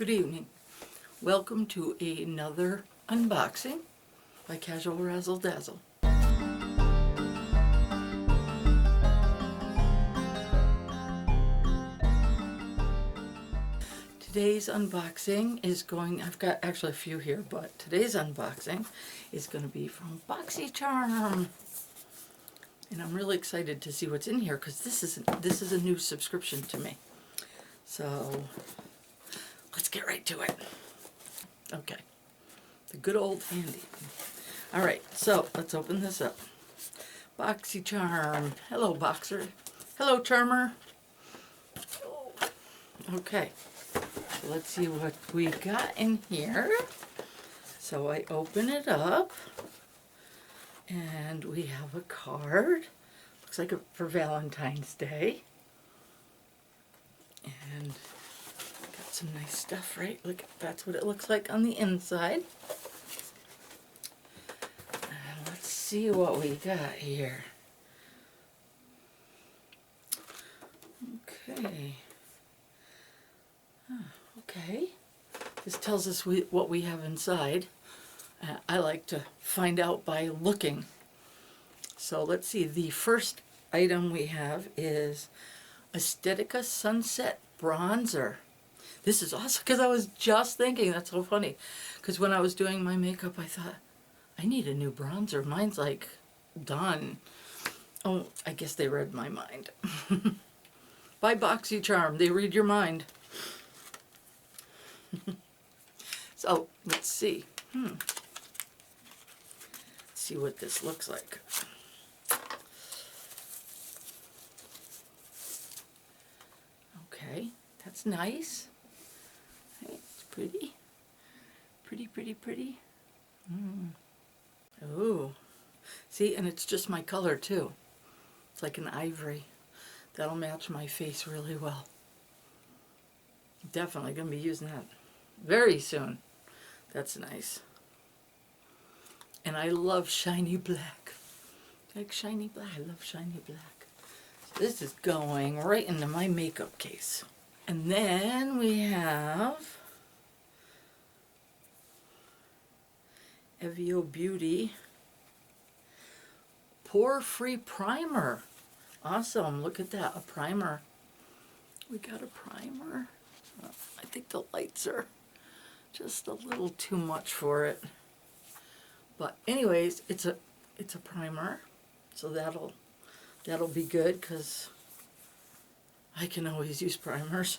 Good evening. Welcome to another unboxing by Casual Razzle Dazzle. Today's unboxing is I've got actually a few here, but today's unboxing is going to be from Boxycharm. And I'm really excited to see what's in here because this is a new subscription to me. So let's get right to it. Okay, the good old handy. All right, so let's open this up. Boxycharm. Hello, Boxer. Hello, Charmer. Okay, so let's see what we got in here. So I open it up, and we have a card. Looks like for Valentine's Day. And got some nice stuff, right? Look, that's what it looks like on the inside. And let's see what we got here. Okay. Okay. This tells us what we have inside. I like to find out by looking. So let's see. The first item we have is Estetica Sunset Bronzer. This is awesome because I was just thinking, that's so funny, because when I was doing my makeup I thought, I need a new bronzer. Mine's like done. Oh, I guess they read my mind. By Boxycharm, they read your mind. So let's see. Let's see what this looks like. Okay, that's nice. Okay, it's pretty. Pretty. Oh, see, and it's just my color too. It's like an ivory. That'll match my face really well. Definitely gonna be using that very soon. That's nice. And I love shiny black. Like shiny black. I love shiny black. So this is going right into my makeup case. And then we have Evio Beauty Pore-free Primer. Awesome. Look at that. A primer. We got a primer. I think the lights are just a little too much for it. But anyways, it's a primer. So that'll be good because I can always use primers.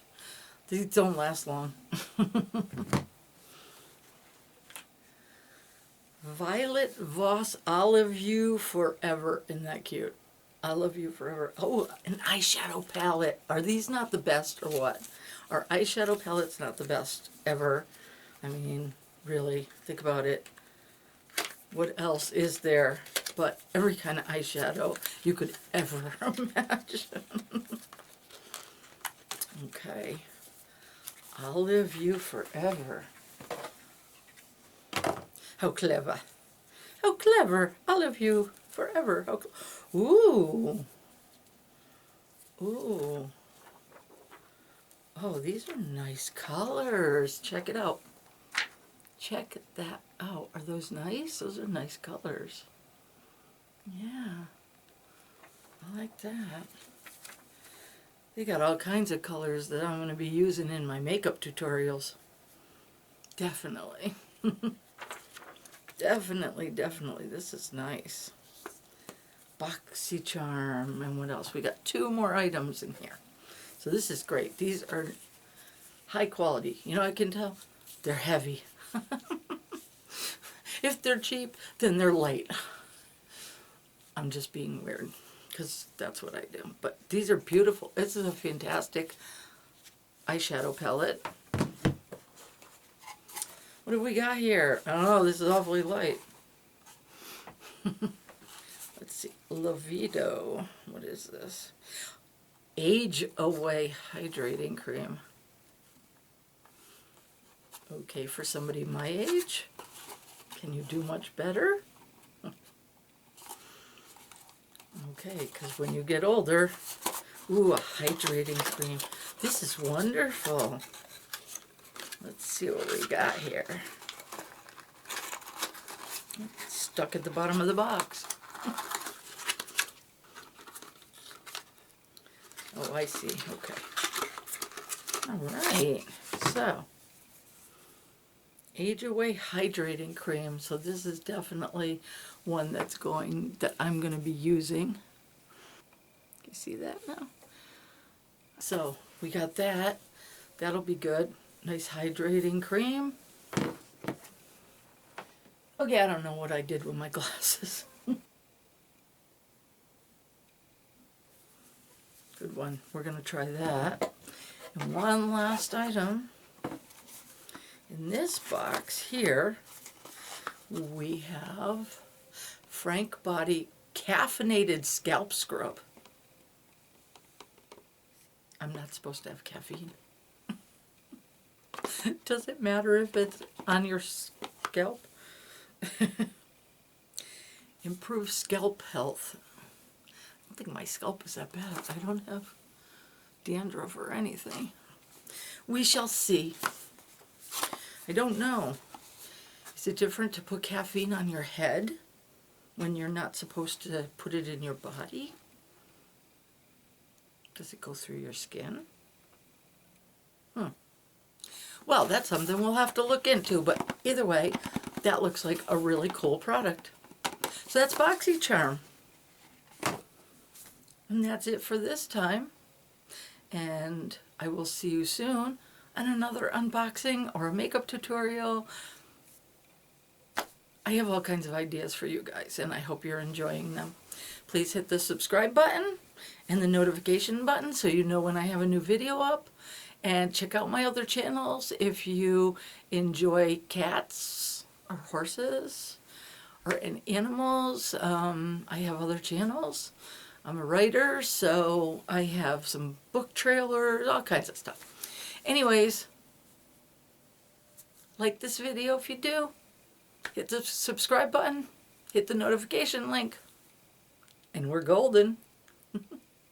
These don't last long. Violet Voss Olive You Forever. Isn't that cute? Olive You Forever. Oh, an eyeshadow palette. Are these not the best or what? Are eyeshadow palettes not the best ever? I mean, really, think about it. What else is there but every kind of eyeshadow you could ever imagine? Okay. Olive You Forever. How clever. How clever. Olive You Forever. Ooh. Ooh. Oh, these are nice colors. Check it out. Check that out. Are those nice? Those are nice colors. Yeah. I like that. They got all kinds of colors that I'm going to be using in my makeup tutorials. Definitely. Definitely. This is nice. Boxycharm. And what else? We got 2 more items in here. So this is great. These are high quality. You know, I can tell they're heavy. If they're cheap, then they're light. I'm just being weird because that's what I do. But these are beautiful. This is a fantastic eyeshadow palette. What have we got here? I don't know. This is awfully light. Let's see. Lavido. What is this? Age Away Hydrating Cream. Okay, for somebody my age. Can you do much better? Okay, because when you get older, ooh, a hydrating cream. This is wonderful. Let's see what we got here. It's stuck at the bottom of the box. Oh, I see. Okay. All right. So, Age Away Hydrating Cream. So this is definitely one that I'm going to be using. You see that now? So we got that. That'll be good. Nice hydrating cream. Okay, I don't know what I did with my glasses. Good one. We're going to try that. And one last item. In this box here, we have Frank Body Caffeinated Scalp Scrub. I'm not supposed to have caffeine. Does it matter if it's on your scalp? Improve scalp health. I don't think my scalp is that bad. I don't have dandruff or anything. We shall see. I don't know. Is it different to put caffeine on your head when you're not supposed to put it in your body? Does it go through your skin? Well, that's something we'll have to look into, but either way, that looks like a really cool product. So that's Boxycharm. And that's it for this time. And I will see you soon on another unboxing or a makeup tutorial. I have all kinds of ideas for you guys, and I hope you're enjoying them. Please hit the subscribe button and the notification button so you know when I have a new video up. And check out my other channels if you enjoy cats or horses or animals. I have other channels. I'm a writer, so I have some book trailers, all kinds of stuff. Anyways, like this video if you do. Hit the subscribe button. Hit the notification link. And we're golden.